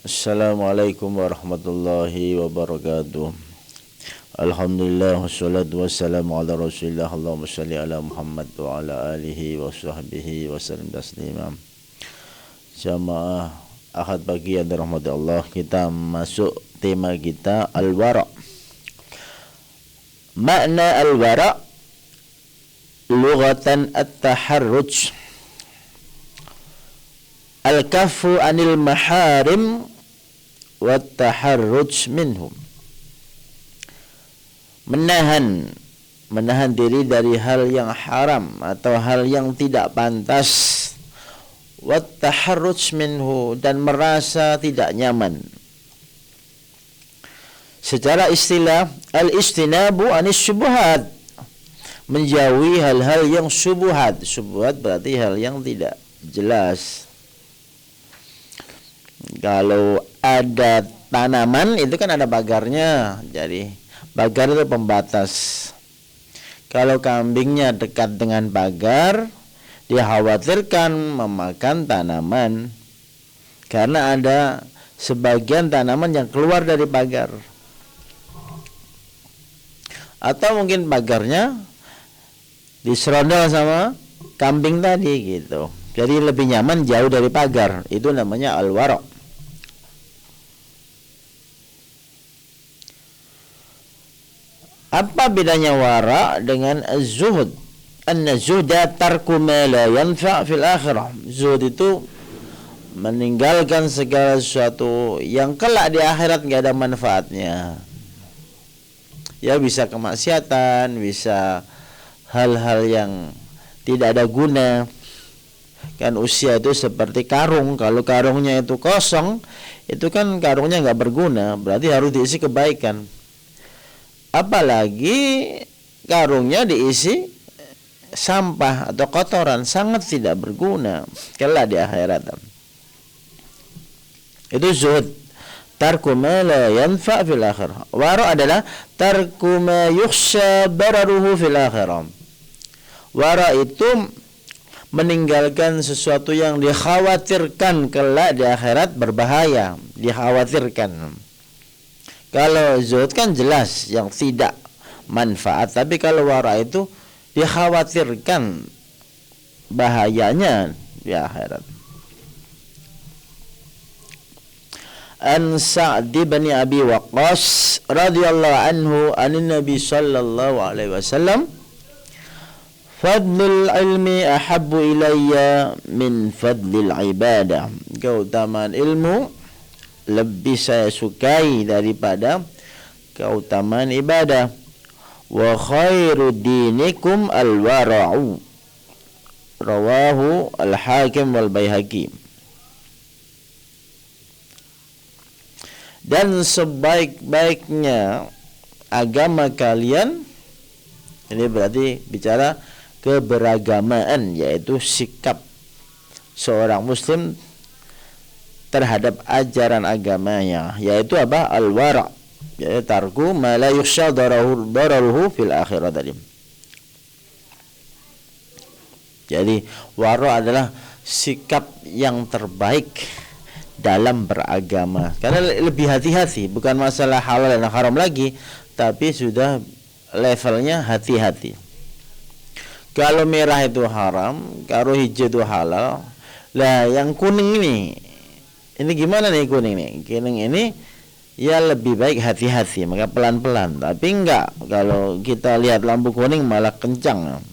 Assalamualaikum warahmatullahi wabarakatuh. Alhamdulillah wassalatu wassalamu ala Rasulillah. Allahumma shalli ala Muhammad wa ala alihi wa sahbihi wa sallim taslima. Jamaah Ahad pagi yang dirahmati Allah, kita masuk tema kita al-wara'. Makna al-wara' lughatan at-taharruj, al-kaffu anil maharim wa at-taharruj minhum. Menahan diri dari hal yang haram atau hal yang tidak pantas, wa at-taharruj minhu, dan merasa tidak nyaman. Secara istilah, al-istinabu anis syubhat, menjauhi hal-hal yang syubhat. Syubhat berarti hal yang tidak jelas. Kalau ada tanaman itu kan ada pagarnya, jadi pagar itu pembatas. Kalau kambingnya dekat dengan pagar, dikhawatirkan memakan tanaman karena ada sebagian tanaman yang keluar dari pagar. Atau mungkin pagarnya diserondol sama kambing tadi gitu. Jadi lebih nyaman jauh dari pagar. Itu namanya al-wara'. Apa bedanya wara' dengan az-zuhud? An-zuhda tarku ma la yanfa' fil akhirah. Zuhud itu meninggalkan segala sesuatu yang kelak di akhirat enggak ada manfaatnya. Ya, bisa kemaksiatan, bisa hal-hal yang tidak ada guna. Kan usia itu seperti karung. Kalau karungnya itu kosong, itu kan karungnya enggak berguna, berarti harus diisi kebaikan. Apalagi karungnya diisi sampah atau kotoran, sangat tidak berguna kelak di akhirat. Itu zuhud, tarku ma la yanfa' fil akhirah. Wara' adalah tarku ma yukhsha dararuhu fil akhirah. Wara' itu meninggalkan sesuatu yang dikhawatirkan kelak di akhirat berbahaya, dikhawatirkan. Kalau zuhud kan jelas yang tidak manfaat, tapi kalau wara' itu dikhawatirkan bahayanya di akhirat. An Sa'd bin Abi Waqqas radhiyallahu anhu anin Nabi sallallahu alaihi wasallam, fadlul ilmi ahabbu ilayya min fadlil ibadah. Keutamaan ilmu lebih saya sukai daripada keutamaan ibadah. Wa khairu dinikum al-wara'u, rawahu al-Hakim wal Baihaqi. Dan sebaik-baiknya agama kalian, ini berarti bicara keberagamaan, yaitu sikap seorang muslim terhadap ajaran agamanya, yaitu apa? Al-wara', yaitu tarku ma la yukhsha dararuhu fil akhirah tadi. Jadi wara' adalah sikap yang terbaik dalam beragama, karena lebih hati-hati, bukan masalah halal dan haram lagi, tapi sudah levelnya hati-hati. Kalau merah itu haram, kalau hijau itu halal. Lah yang kuning ini gimana nih kuning nih? Kuning ini ya lebih baik hati-hati, maka pelan-pelan. Tapi enggak, kalau kita lihat lampu kuning malah kencang.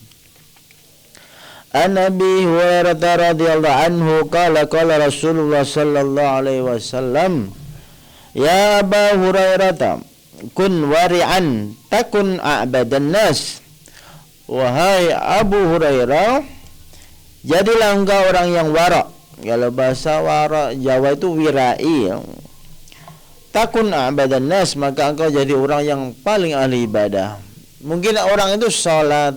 An Abi Hurairah radhiyallahu anhu qala Rasulullah sallallahu alaihi wasallam, ya Aba Hurairah, kun wari'an takun a'badan nas. Wahai Abu Hurairah, jadilah engkau orang yang wara'. Kalau bahasa wara' Jawa itu wirai, takun a'badan nas, maka engkau jadi orang yang paling ahli ibadah. Mungkin orang itu sholat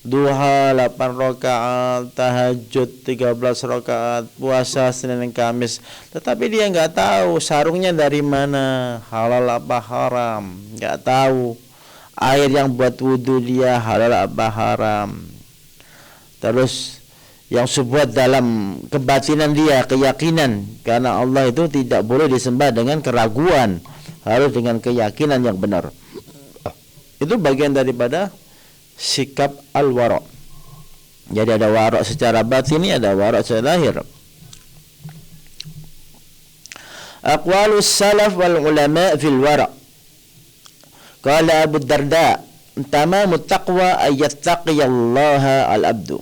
duha 8 rakaat, tahajud 13 rakaat, puasa Senin Kamis, tetapi dia enggak tahu sarungnya dari mana, halal apa haram, enggak tahu air yang buat wudu dia halal apa haram. Terus yang subhat dalam kebatinan dia, keyakinan, karena Allah itu tidak boleh disembah dengan keraguan, harus dengan keyakinan yang benar. Itu bagian daripada sikap al-wara'. Jadi ada wara' secara batini, ada wara' secara lahir. Aqwalus salaf wal ulama fil wara'. Qala Abu Darda, tamamut taqwa ayyattaqiyallaha al-abdu.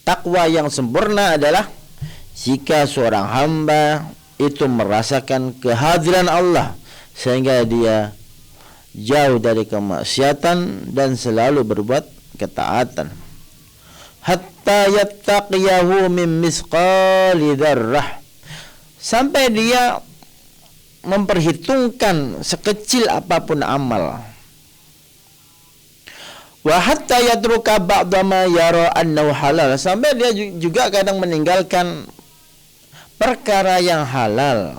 Takwa yang sempurna adalah jika seorang hamba itu merasakan kehadiran Allah sehingga dia jauh dari kemaksiatan dan selalu berbuat ketaatan. Hatta yattaqiyahu min misqali dzarrah, sampai dia memperhitungkan sekecil apapun amal. Wa hatta yatruka ba'da ma yara annahu halal, sampai dia juga kadang meninggalkan perkara yang halal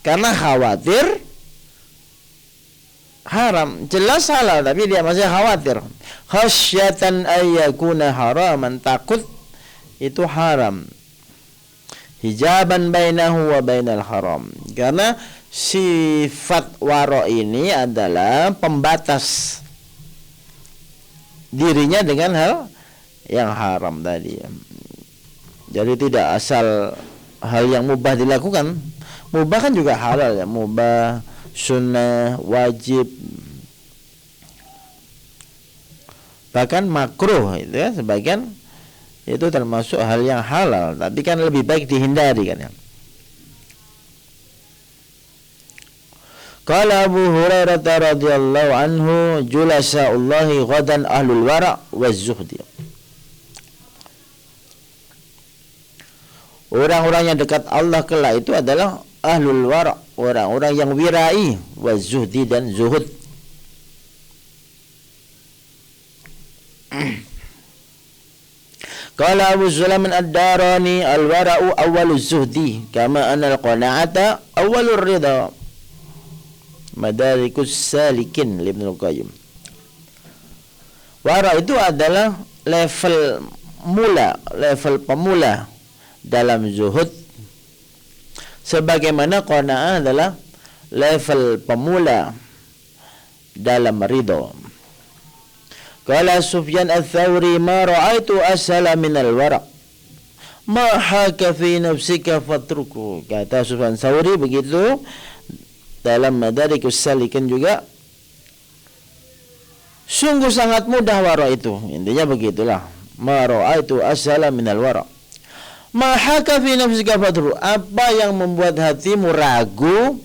karena khawatir haram. Jelas halal tapi dia masih khawatir, khasyatan ayyakuna haraman, takut itu haram, hijaban bainahu wa bainal haram. Karena sifat wara ini adalah pembatas dirinya dengan hal yang haram tadi. Jadi tidak asal hal yang mubah dilakukan. Mubah kan juga halal ya, mubah, sunnah, wajib, bahkan makruh itu ya, sebagian itu termasuk hal yang halal, tapi kan lebih baik dihindari kan ya. Qala Abu Hurairah radhiyallahu anhu, julasa'ullahi ghadan ahlul wara' waz-zuhdi. Orang-orang yang dekat Allah kelak itu adalah ahlul wara', orang-orang yang wirai, waz-zuhdi dan zuhud. Qala Abu Sulaiman ad-Darani, al-wara'u awwaluz zuhdi kama anna al-qana'ata awwalur ridha. Madarikus Salikin Ibnu Qayyim. Wara itu adalah level mula, level pemula dalam zuhud, sebagaimana qanaah adalah level pemula dalam ridha. Qala Sufyan ats-Tsauri, ma ra'aitu asala minal wara', ma haka fi nafsika fatruku. Kata Sufyan Tsauri begitu dalam Madarikus Salikin juga, sungguh sangat mudah wara itu. Intinya begitulah, ma ra'aitu asala minal wara', ma haka fi nafsika fatru, apa yang membuat hatimu ragu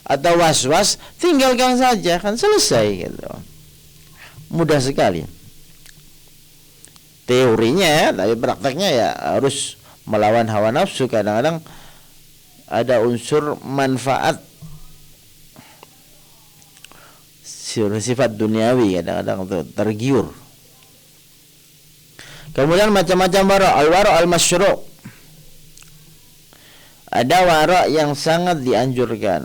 atau was-was, tinggalkan saja, kan selesai gitu. Mudah sekali teorinya, tapi prakteknya ya harus melawan hawa nafsu. Kadang-kadang ada unsur manfaat, sifat duniawi, kadang-kadang tergiur. Kemudian macam-macam wara'. Al-wara' al-masyru', ada wara' yang sangat dianjurkan.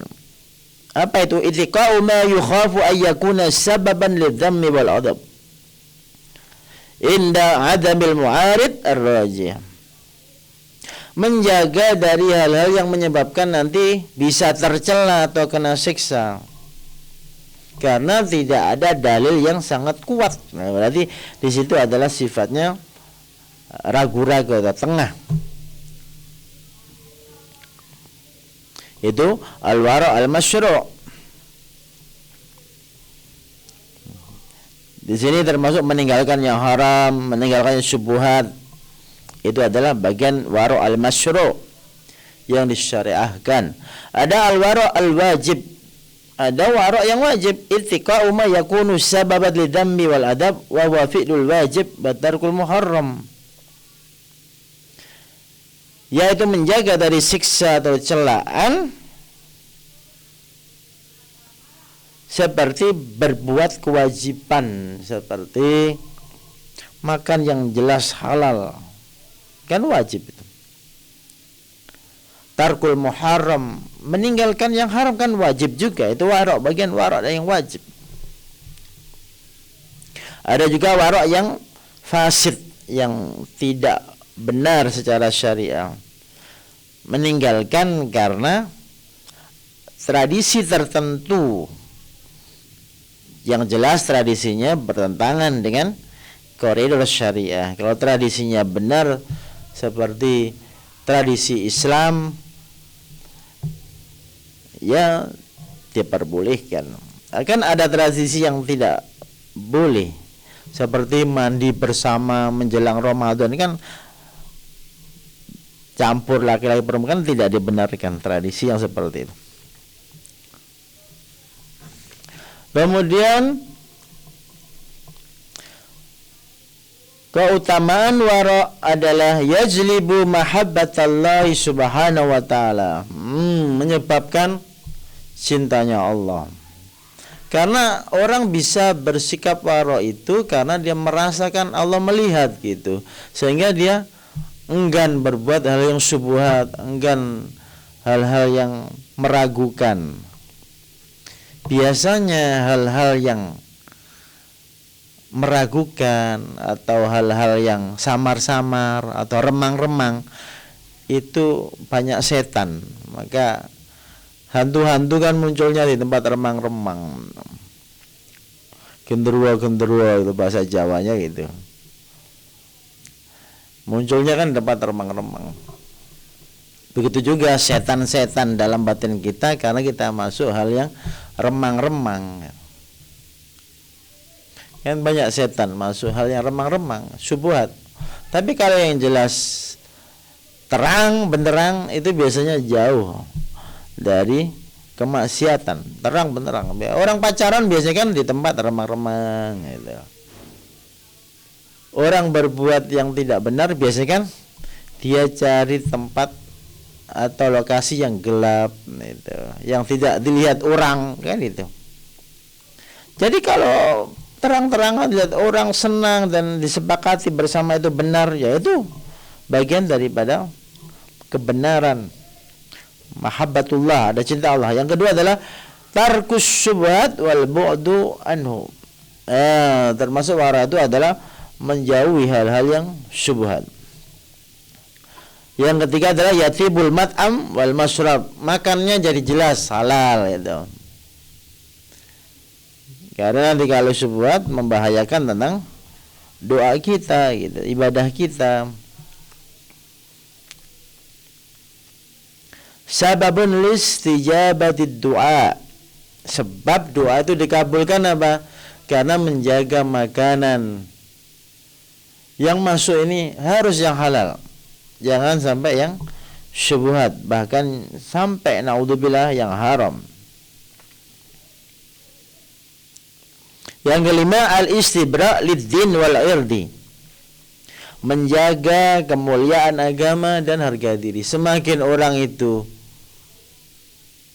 Apa itu? Ittiqa'u ma yukhafu ay yakuna sababan lidzammi wal adab inda adamil mu'arid ar-rajih. Menjaga dari hal-hal yang menyebabkan nanti bisa tercela atau kena siksa karena tidak ada dalil yang sangat kuat. Nah, berarti di situ adalah sifatnya ragu-ragu atau tengah. Itu al-wara' al-masyru'. Di sini termasuk meninggalkan yang haram, meninggalkan yang syubhat. Itu adalah bagian wara' al-masyru' yang disyariahkan. Ada al-wara' al-wajib, ada wara' yang wajib. Ittiqa'u ma yakunu sababan lidzammi wal adab wa huwa fi'lul wajib wa tarkul muharram, yaitu menjaga dari siksa atau celaan seperti berbuat kewajiban, seperti makan yang jelas halal, kan wajib itu. Tarkul muharram, meninggalkan yang haram, kan wajib juga. Itu wara', bagian wara' yang wajib. Ada juga wara' yang fasid yang tidak benar secara syariah, meninggalkan karena tradisi tertentu yang jelas tradisinya bertentangan dengan koridor syariah. Kalau tradisinya benar seperti tradisi Islam, ya diperbolehkan. Akan ada tradisi yang tidak boleh, seperti mandi bersama menjelang Ramadan, ini kan campur laki-laki perempuan, tidak dibenarkan tradisi yang seperti itu. Kemudian keutamaan wara adalah yajlibu mahabbatallahi subhanahu wa ta'ala, menyebabkan cintanya Allah. Karena orang bisa bersikap wara itu karena dia merasakan Allah melihat gitu, sehingga dia enggan berbuat hal yang syubhat, enggan hal-hal yang meragukan. Biasanya hal-hal yang meragukan atau hal-hal yang samar-samar atau remang-remang itu banyak setan. Maka hantu-hantu kan munculnya di tempat remang-remang. Genderuwo-genderuwo itu bahasa Jawanya gitu. Munculnya kan di tempat remang-remang. Begitu juga setan-setan dalam batin kita karena kita masuk hal yang remang-remang. Kan banyak setan masuk hal yang remang-remang, syubhat. Tapi kalau yang jelas terang benderang itu biasanya jauh dari kemaksiatan, terang benderang. Orang pacaran biasanya kan di tempat remang-remang gitu. Orang berbuat yang tidak benar biasanya kan dia cari tempat atau lokasi yang gelap gitu, yang tidak dilihat orang kan itu. Jadi kalau terang-terangan dilihat orang senang dan disepakati bersama itu benar, ya itu bagian daripada kebenaran. Mahabbatullah, ada cinta Allah. Yang kedua adalah tarkus syubhat wal bu'du anhu. Termasuk wara itu adalah menjauhi hal-hal yang syubhat. Yang ketiga adalah yatibul mat'am wal mashrab, makannya jadi jelas halal gitu. Karena nanti kalau syubhat membahayakan tentang doa kita gitu, ibadah kita. Sababun listijabatid du'a, sebab doa itu dikabulkan apa? Karena menjaga makanan yang masuk ini harus yang halal. Jangan sampai yang syubhat, bahkan sampai naudzubillah yang haram. Yang kelima al-istibra' lid-din wal irdi, menjaga kemuliaan agama dan harga diri. Semakin orang itu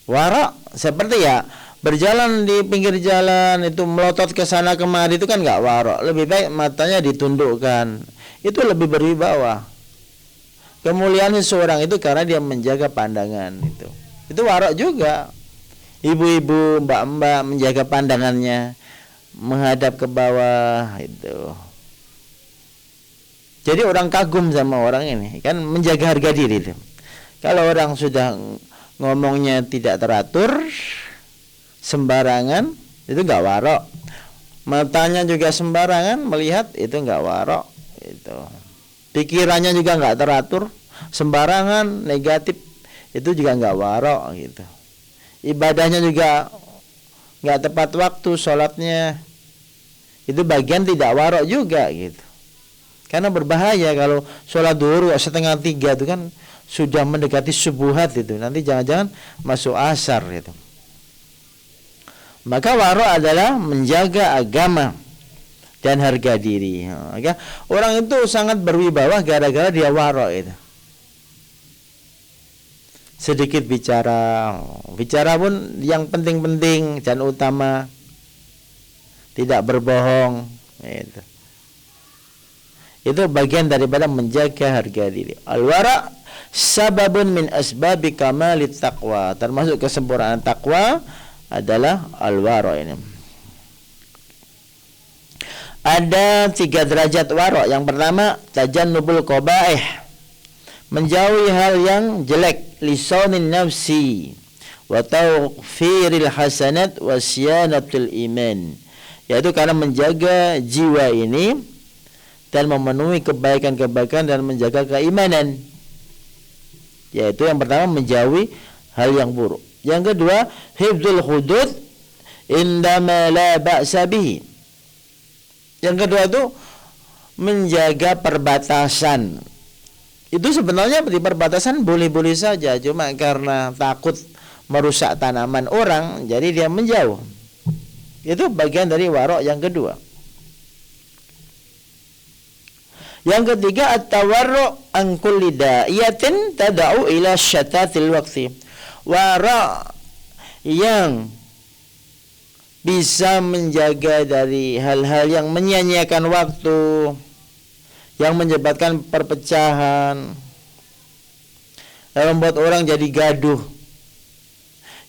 wara, seperti ya berjalan di pinggir jalan itu melotot ke sana kemari, itu kan enggak wara. Lebih baik matanya ditundukkan, itu lebih berwibawa. Kemuliaan seseorang itu karena dia menjaga pandangan itu wara juga. Ibu-ibu, mbak-mbak menjaga pandangannya menghadap ke bawah itu. Jadi orang kagum sama orang ini, kan menjaga harga diri itu. Kalau orang sudah ngomongnya tidak teratur, sembarangan, itu enggak wara. Matanya juga sembarangan melihat, itu enggak wara itu. Pikirannya juga enggak teratur, sembarangan, negatif, itu juga enggak wara gitu. Ibadahnya juga enggak tepat waktu, sholatnya itu bagian tidak wara juga gitu. Karena berbahaya kalau sholat duhur 2:30 itu kan sudah mendekati subuhat itu, nanti jangan-jangan masuk asar gitu. Maka wara adalah menjaga agama dan harga diri. Maka orang itu sangat berwibawa gara-gara dia wara itu. Sedikit bicara pun yang penting-penting dan utama, tidak berbohong gitu. Itu bagian daripada menjaga harga diri. Al-wara sababun min asbabi kamalit taqwa, termasuk kesempurnaan takwa adalah al-wara ini. Ada 3 derajat warok. Yang pertama, tajannubul qabaih, menjauhi hal yang jelek, lisaunin nafsi, wa tawfiril hasanat, wa siyanatul iman, yaitu karena menjaga jiwa ini dan memenuhi kebaikan-kebaikan dan menjaga keimanan. Yaitu yang pertama, menjauhi hal yang buruk. Yang kedua, hifdzul hudud indama la ba'sa bihi. Yang kedua itu menjaga perbatasan. Itu sebenarnya di perbatasan boleh-boleh saja, cuma karena takut merusak tanaman orang, jadi dia menjauh. Itu bagian dari warok yang kedua. Yang ketiga, at-tawarru' an kulli da'iyatin tad'u ila syatatil waqti. Warok yang bisa menjaga dari hal-hal yang menyia-nyiakan waktu, yang menyebabkan perpecahan, yang membuat orang jadi gaduh.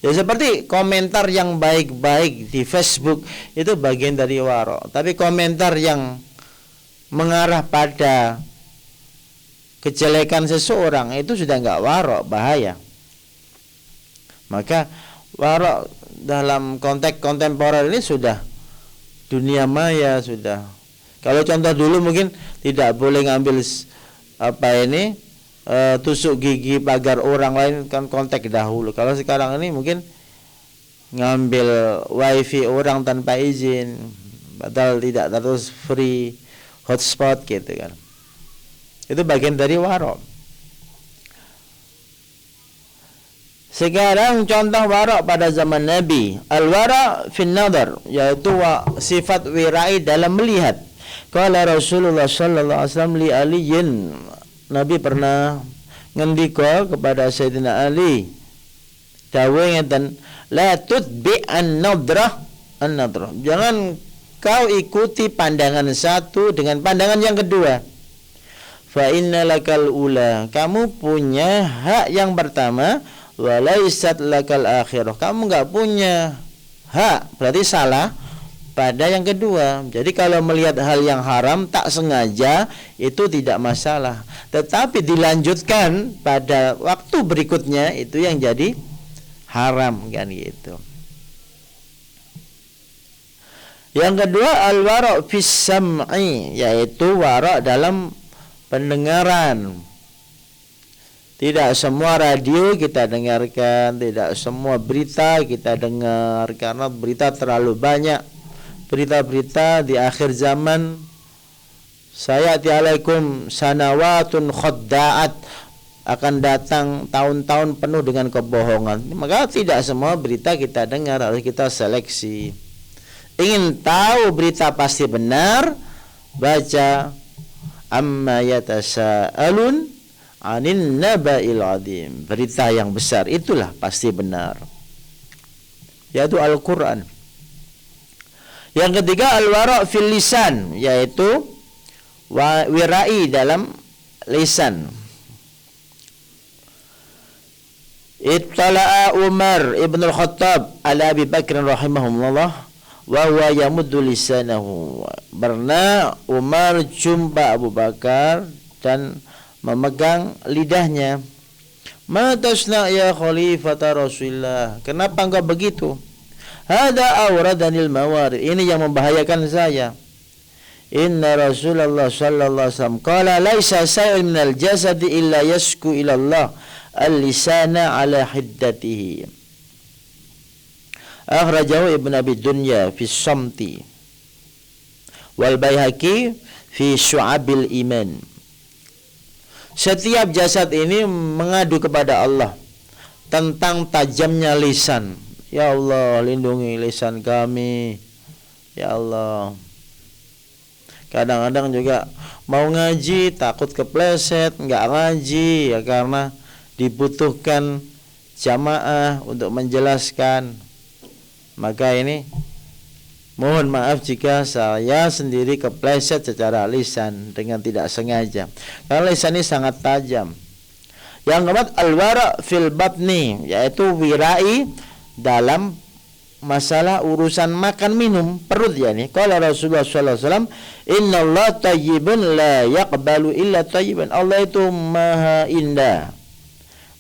Ya seperti komentar yang baik-baik di Facebook, itu bagian dari warok. Tapi komentar yang mengarah pada kejelekan seseorang, itu sudah enggak warok, bahaya. Maka warok dalam konteks kontemporer ini sudah dunia maya sudah. Kalau contoh dulu mungkin tidak boleh ngambil tusuk gigi pagar orang lain, kan konteks dahulu. Kalau sekarang ini mungkin ngambil wifi orang tanpa izin, padahal tidak, terus free hotspot gitu kan. Itu bagian dari warok. Sekarang contoh warok pada zaman Nabi. Al-wara' fin nadar, yaitu sifat wirai dalam melihat. Qala Rasulullah sallallahu alaihi wasallam li Aliyin, Nabi pernah ngendika kepada Sayyidina Ali, dawuh ngeten, la tutbi an-nadrah an-nadrah. Jangan kau ikuti pandangan satu dengan pandangan yang kedua. Fa innalakal ula, kamu punya hak yang pertama, walaisat lakal akhirah, kamu enggak punya hak, berarti salah pada yang kedua. Jadi kalau melihat hal yang haram tak sengaja itu tidak masalah, tetapi dilanjutkan pada waktu berikutnya itu yang jadi haram kan gitu. Yang kedua, al-wara' fis sam'i, yaitu wara' dalam pendengaran. Tidak semua radio kita dengarkan, tidak semua berita kita dengar, karena berita terlalu banyak. Berita-berita di akhir zaman, sayati alaikum sanawatun khadda'at, akan datang tahun-tahun penuh dengan kebohongan. Maka tidak semua berita kita dengar, harus kita seleksi. Ingin tahu berita pasti benar, baca amma yatasa'alun anin naba'il adim, berita yang besar itulah pasti benar, yaitu Al-Quran. Yang ketiga, al-wara' fil lisan, yaitu wirai dalam lisan. Ittala'a Umar ibn al-Khattab ala Abi Bakr rahimahumullah wa huwa yamuddu lisanahu. Pernah Umar jumpa Abu Bakar dan memegang lidahnya. Ma tasna ya khalifata Rasulullah, kenapa engkau begitu? Hada awradanil mawarid, ini yang membahayakan saya. Inna Rasulullah sallallahu alaihi wasallam qala laisa shay'un minal jasadi illa yasku ila Allah al-lisana ala hiddatihi. Akhrajahu Ibn Abi Dunya fi Samti wal Baihaqi fi Syu'abil Iman. Setiap jasad ini mengadu kepada Allah tentang tajamnya lisan. Ya Allah, lindungi lisan kami, ya Allah. Kadang-kadang juga mau ngaji takut kepleset, enggak ngaji ya karena dibutuhkan jamaah untuk menjelaskan. Maka ini mohon maaf jika saya sendiri kepleset secara lisan dengan tidak sengaja, karena lisan ini sangat tajam. Yang keempat, al-wara' fil batni, yaitu wirai dalam masalah urusan makan minum perut ya nih. Qala Rasulullah sallallahu alaihi wasallam, "Innallaha thayyibun la yaqbalu illa thayyiban." Allah itu maha indah,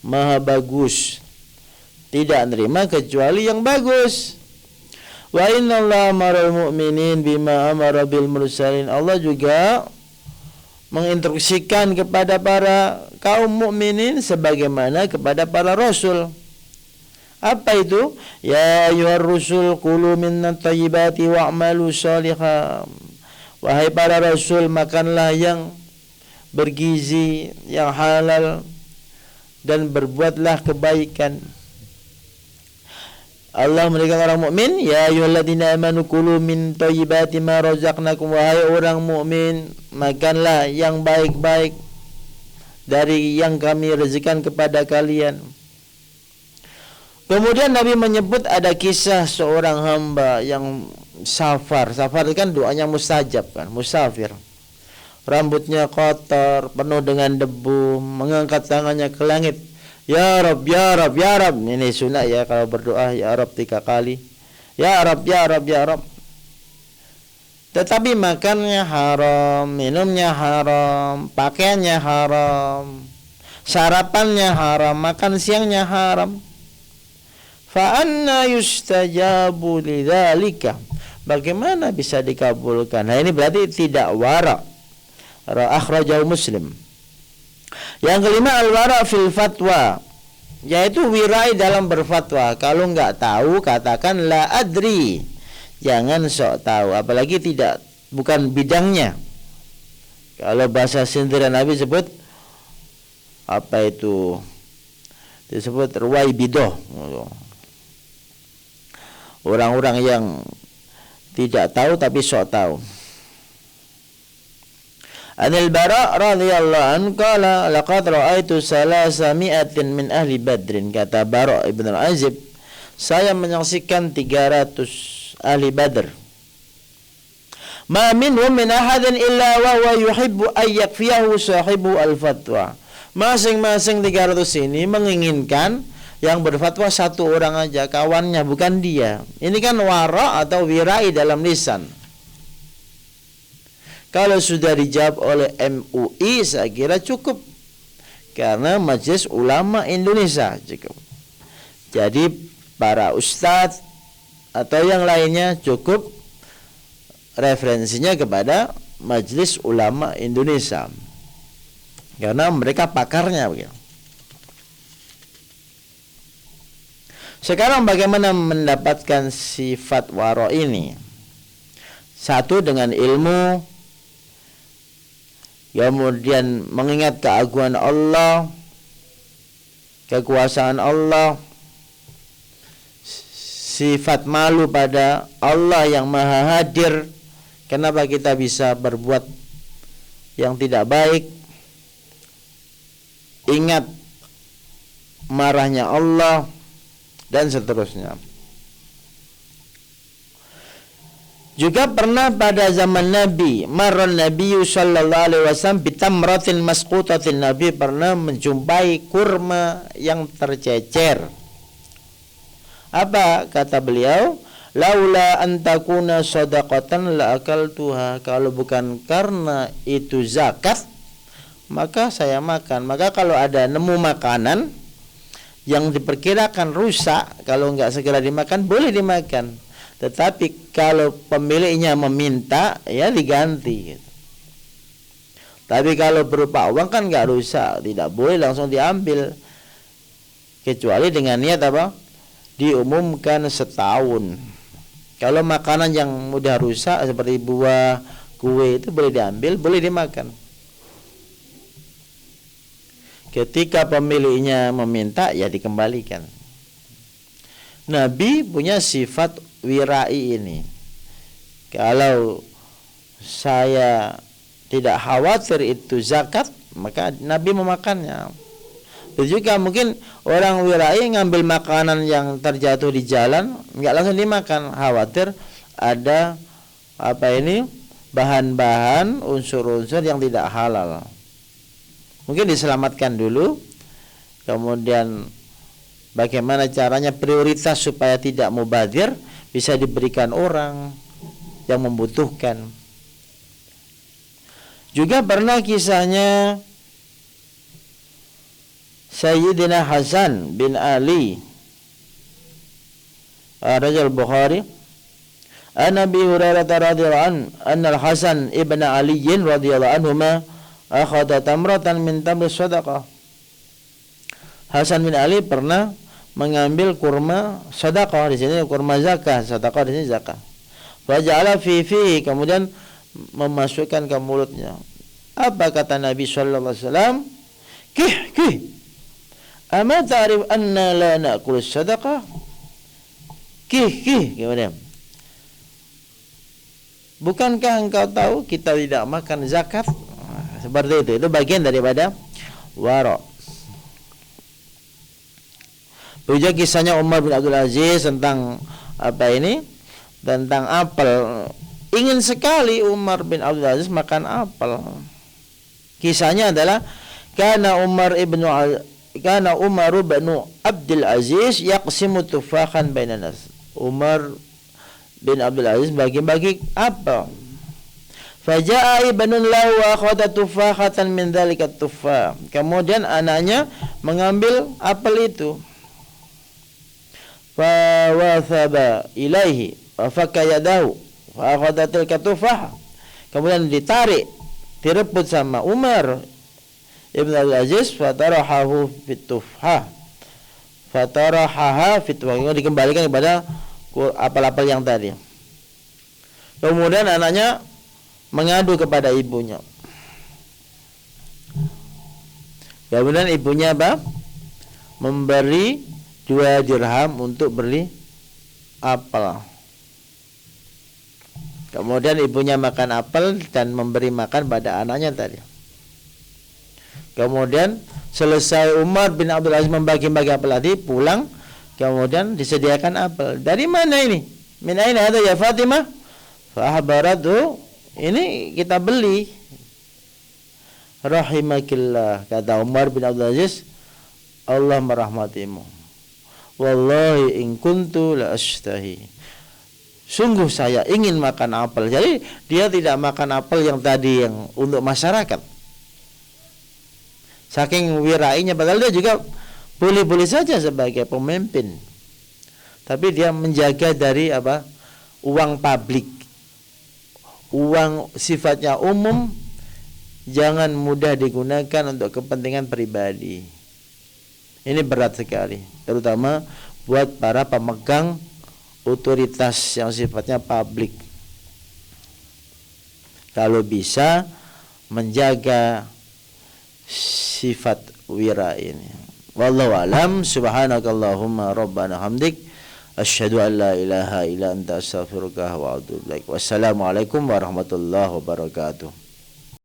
maha bagus, tidak nerima kecuali yang bagus. Wa innallaha amaral mu'minin bima amara bil mursalin. Allah juga menginstruksikan kepada para kaum mukminin sebagaimana kepada para rasul. Apa itu? Ya ayyuhar rusul kulu minnat thayyibati wa'malu shalihan. Wahai para rasul, makanlah yang bergizi, yang halal, dan berbuatlah kebaikan. Allah memberikan orang mukmin, ya ayyuhalladzina amanu kulu min thayyibati ma razaqnakum. Wahai orang mukmin, makanlah yang baik-baik dari yang kami rezekikan kepada kalian. Kemudian Nabi menyebut ada kisah seorang hamba yang safar. Safar itu kan doanya mustajab kan, musafir. Rambutnya kotor, penuh dengan debu, mengangkat tangannya ke langit. Ya Rabb, ya Rabb, ya Rabb. Ini sunat ya kalau berdoa, ya Rabb 3 kali. Ya Rabb, ya Rabb, ya Rabb. Tetapi makannya haram, minumnya haram, pakaiannya haram, sarapannya haram, makan siangnya haram. Fa anna yustajabu lidzalika. Bagaimana bisa dikabulkan? Nah, ini berarti tidak wara. Akhrajahu Muslim. Yang kelima, al-wara fil fatwa, yaitu wirai dalam berfatwa. Kalau enggak tahu katakan la adri. Jangan sok tahu, apalagi bukan bidangnya. Kalau bahasa sindiran Nabi sebut apa itu? Disebut ruwai bidoh. Orang-orang yang tidak tahu tapi sok tahu. Anil Bara radhiyallahu anhu qala laqad ra'aitu 300 min ahli Badrin. Kata Bara ibn al-Azib, saya menyaksikan 300 ahli Badr. Ma minhum min ahadin illa wa huwa yuhibbu ay yakfiyahu sahibu al-fatwa. Masing-masing 300 ini menginginkan yang berfatwa satu orang aja, kawannya, bukan dia. Ini kan wara atau wirai dalam lisan. Kalau sudah dijawab oleh MUI, saya kira cukup. Karena Majelis Ulama Indonesia cukup. Jadi para ustadz atau yang lainnya cukup referensinya kepada Majelis Ulama Indonesia. Karena mereka pakarnya begitu. Sekarang bagaimana mendapatkan sifat wara ini? Satu, dengan ilmu, kemudian mengingat keagungan Allah, kekuasaan Allah, sifat malu pada Allah yang maha hadir. Kenapa kita bisa berbuat yang tidak baik? Ingat marahnya Allah, dan seterusnya. Juga pernah pada zaman Nabi, marran Nabi sallallahu alaihi wasallam bitamratin masqutatin. Nabi pernah menjumpai kurma yang tercecer. Apa kata beliau? Laula an takuna shadaqatan la akaltuha. Kalau bukan karena itu zakat, maka saya makan. Maka kalau ada nemu makanan yang diperkirakan rusak, kalau enggak segera dimakan, boleh dimakan. Tetapi kalau pemiliknya meminta, ya diganti gitu. Tapi kalau berupa uang kan enggak rusak, tidak boleh langsung diambil. Kecuali dengan niat apa? Diumumkan setahun. Kalau makanan yang mudah rusak seperti buah, kue, itu boleh diambil, boleh dimakan. Ketika pemiliknya meminta, ya dikembalikan. Nabi punya sifat wirai ini. Kalau saya tidak khawatir itu zakat, maka Nabi memakannya. Begitu juga mungkin orang wirai ngambil makanan yang terjatuh di jalan, enggak langsung dimakan, khawatir ada bahan-bahan, unsur-unsur yang tidak halal. Mungkin diselamatkan dulu, kemudian bagaimana caranya prioritas supaya tidak mubadzir, bisa diberikan orang yang membutuhkan. Juga pernah kisahnya Sayyidina Hasan bin Ali Rajul Bukhari an Abi Hurairah radhiyallahu anhu anna Al-Hasan ibn Ali radhiyallahu anhuma akhadha tamratan min tamr sadaqah. Hasan bin Ali pernah mengambil kurma sedekah, di sini kurma zakah, sedekah di sini zakah. Fa ja'ala fi kemudian memasukkan ke mulutnya. Apa kata Nabi sallallahu alaihi wasallam? Kih. Ama ta'rif anna la na'kul sadaqah? Kih. Kemudian, bukankah engkau tahu kita tidak makan zakat? Seperti itu. Itu bagian daripada wara'. Juga kisahnya Umar bin Abdul Aziz tentang apa ini? Tentang apel. Ingin sekali Umar bin Abdul Aziz makan apel. Kisahnya adalah karena Umar bin Abdul Aziz yaqsimu tufakhan bainan nas. Umar bin Abdul Aziz bagi-bagi apel. Faja'a ibnun lahu wa akhadha tufakhatan min dzalika tufah. Kemudian anaknya mengambil apel itu. Fa wathaba ilaihi wa fakka yadahu fa akhadha tilka tufah. Kemudian ditarik, direbut sama Umar Ibn Abdul Aziz, fatarahahu fit tufah. Fatarahaha fit tufah. Dikembalikan kepada apel-apel yang tadi. Kemudian anaknya mengadu kepada ibunya. Kemudian ibunya apa? Memberi 2 dirham untuk beli apel. Kemudian ibunya makan apel dan memberi makan pada anaknya tadi. Kemudian selesai Umar bin Abdul Aziz membagi-bagi apel tadi, pulang, kemudian disediakan apel. Dari mana ini? Min aina hadha ya Fatimah? Fa ahbaratu, ini kita beli. Rahimakillah, kata Umar bin Abdul Aziz, Allah merahmatimu. Wallahi in kuntu la astahi. Sungguh saya ingin makan apel. Jadi dia tidak makan apel yang tadi yang untuk masyarakat. Saking wirainya, padahal dia juga boleh-boleh saja sebagai pemimpin. Tapi dia menjaga dari apa? Uang publik. Uang sifatnya umum jangan mudah digunakan untuk kepentingan pribadi. Ini berat sekali, terutama buat para pemegang otoritas yang sifatnya publik. Kalau bisa menjaga sifat wira ini. Wallahu alam. Subhanakallahumma rabbana hamdik asyhadu an la ilaha illa anta astaghfiruka wa atubu ilaik. Wassalamualaikum warahmatullahi wabarakatuh.